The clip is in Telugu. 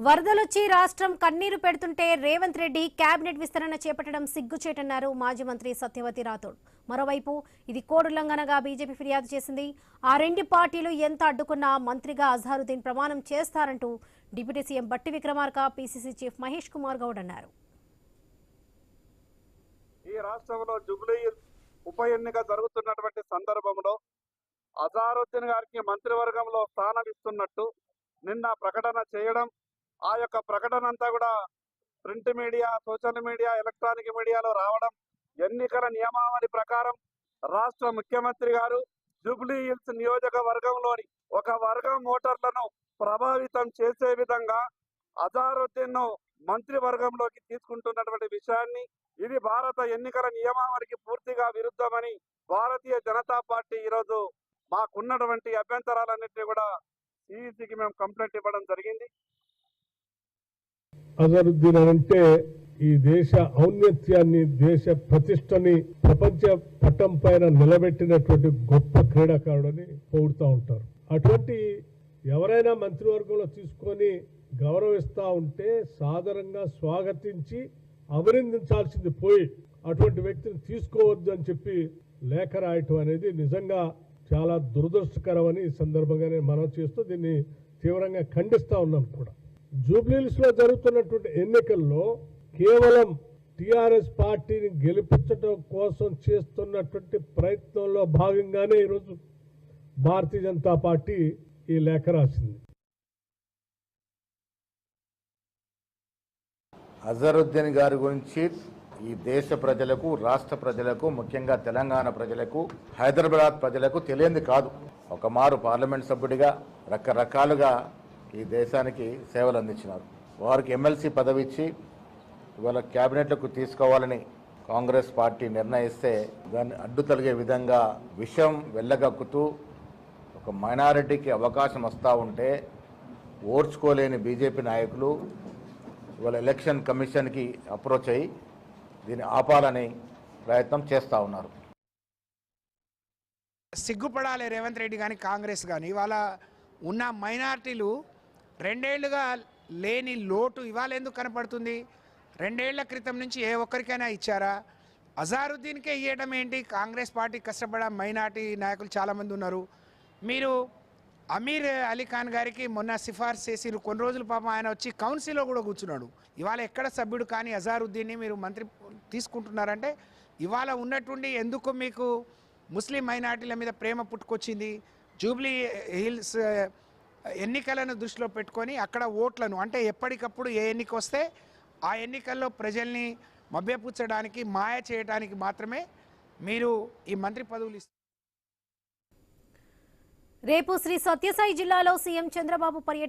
వరదలొచ్చి రాష్ట్రం కన్నీరు పెడుతుంటే రేవంత్ రెడ్డి కేబినెట్ విస్తరణ చేపట్టడం సిగ్గుచేటన్నారు మాజీ మంత్రి సత్యవతి రాథోడ్. మరోవైపు ఇది కోడ్ ఉల్లంఘనగా బీజేపీ ఫిర్యాదు చేసింది. ఆ రెండు పార్టీలు ఎంత అడ్డుకున్నా మంత్రిగా అజారుద్దీన్ ప్రమాణం చేస్తారంటూ డిప్యూటీ సీఎం బట్టి విక్రమార్క, పీసీసీ చీఫ్ మహేష్ కుమార్ గౌడ్ అన్నారు. ఈ రాష్ట్రంలో జూబ్లీ ఉప ఎన్నిక జరుగుతున్నటువంటి సందర్భంలో అజారుద్దీన్ గారికి మంత్రివర్గంలో స్థానం ఇస్తున్నట్టు నిన్న ప్రకటన చేయడం, ఆ యొక్క ప్రకటన అంతా కూడా print media, social media, electronic మీడియాలో రావడం, ఎన్నికల నియమావళి ప్రకారం రాష్ట్ర ముఖ్యమంత్రి గారు జూబ్లీ హిల్స్ నియోజకవర్గంలోని ఒక వర్గం ఓటర్లను ప్రభావితం చేసే విధంగా అజారుద్దీన్ మంత్రివర్గంలోకి తీసుకుంటున్నటువంటి విషయాన్ని, ఇది భారత ఎన్నికల నియమావళికి పూర్తిగా విరుద్ధమని భారతీయ జనతా పార్టీ ఈరోజు మాకున్నటువంటి అభ్యంతరాలన్నింటినీ కూడా సిఈసికి మేము కంప్లైంట్ ఇవ్వడం జరిగింది. అజరుద్దీన్ అంటే ఈ దేశ ఔన్నత్యాన్ని, దేశ ప్రతిష్టని ప్రపంచ పటం పైన నిలబెట్టినటువంటి గొప్ప క్రీడాకారుడని పొగుడుతూ ఉంటారు. అటువంటి ఎవరైనా మంత్రివర్గంలో తీసుకొని గౌరవిస్తూ ఉంటే సాదరంగా స్వాగతించి అభినందించాల్సింది పోయి అటువంటి వ్యక్తిని తీసుకోవద్దు అని చెప్పి లేఖ రాయటం అనేది నిజంగా చాలా దురదృష్టకరమని ఈ సందర్భంగానే మనం చేస్తూ దీన్ని తీవ్రంగా ఖండిస్తూ ఉన్నాం కూడా. జూబ్లీహిల్స్ లో జరుగుతున్నటువంటి ఎన్నికల్లో కేవలం టిఆర్ఎస్ పార్టీని గెలిపించడం కోసం చేస్తున్నటువంటి ప్రయత్నంలో భాగంగానే ఈరోజు భారతీయ జనతా పార్టీ ఈ లేఖ రాసింది. అజరుద్దీన్ గారి గురించి ఈ దేశ ప్రజలకు, రాష్ట్ర ప్రజలకు, ముఖ్యంగా తెలంగాణ ప్రజలకు, హైదరాబాద్ ప్రజలకు తెలియంది కాదు. ఒక మారు పార్లమెంట్ సభ్యుడిగా రకరకాలుగా ఈ దేశానికి సేవలు అందించినారు. వారికి ఎమ్మెల్సీ పదవి ఇచ్చి ఇవాళ క్యాబినెట్లకు తీసుకోవాలని కాంగ్రెస్ పార్టీ నిర్ణయిస్తే దాన్ని అడ్డు తొలగే విధంగా విషయం వెళ్ళగక్కుతూ ఒక మైనారిటీకి అవకాశం వస్తూ ఉంటే ఓర్చుకోలేని బీజేపీ నాయకులు ఇవాళ ఎలక్షన్ కమిషన్కి అప్రోచ్ అయ్యి దీన్ని ఆపాలని ప్రయత్నం చేస్తూ ఉన్నారు. సిగ్గుపడాలి రేవంత్ రెడ్డి కానీ కాంగ్రెస్ కానీ. ఇవాళ ఉన్న మైనార్టీలు రెండేళ్లుగా లేని లోటు ఇవాళ ఎందుకు కనపడుతుంది? రెండేళ్ల క్రితం నుంచి ఏ ఒక్కరికైనా ఇచ్చారా? అజారుద్దీన్కే ఇవ్వడం ఏంటి? కాంగ్రెస్ పార్టీ కష్టపడ మైనార్టీ నాయకులు చాలామంది ఉన్నారు. మీరు అమీర్ అలీ ఖాన్ గారికి మొన్న సిఫార్సు చేసి కొన్ని రోజులు పాపం ఆయన వచ్చి కౌన్సిల్లో కూడా కూర్చున్నాడు. ఇవాళ ఎక్కడ సభ్యుడు కానీ అజారుద్దీన్ని మీరు మంత్రి తీసుకుంటున్నారంటే ఇవాళ ఉన్నట్టుండి ఎందుకు మీకు ముస్లిం మైనార్టీల మీద ప్రేమ పుట్టుకొచ్చింది? జూబ్లీ హిల్స్ ఎన్నికలను దృష్టిలో పెట్టుకొని అక్కడ ఓట్లను అంటే ఎప్పటికప్పుడు ఏ ఎన్నిక వస్తే ఆ ఎన్నికల్లో ప్రజల్ని మభ్యపుచ్చడానికి, మాయ చేయడానికి మాత్రమే మీరు ఈ మంత్రి పదవులు ఇస్తారు. రేపు శ్రీ సత్యసాయి జిల్లాలో సీఎం చంద్రబాబు పర్యటించారు.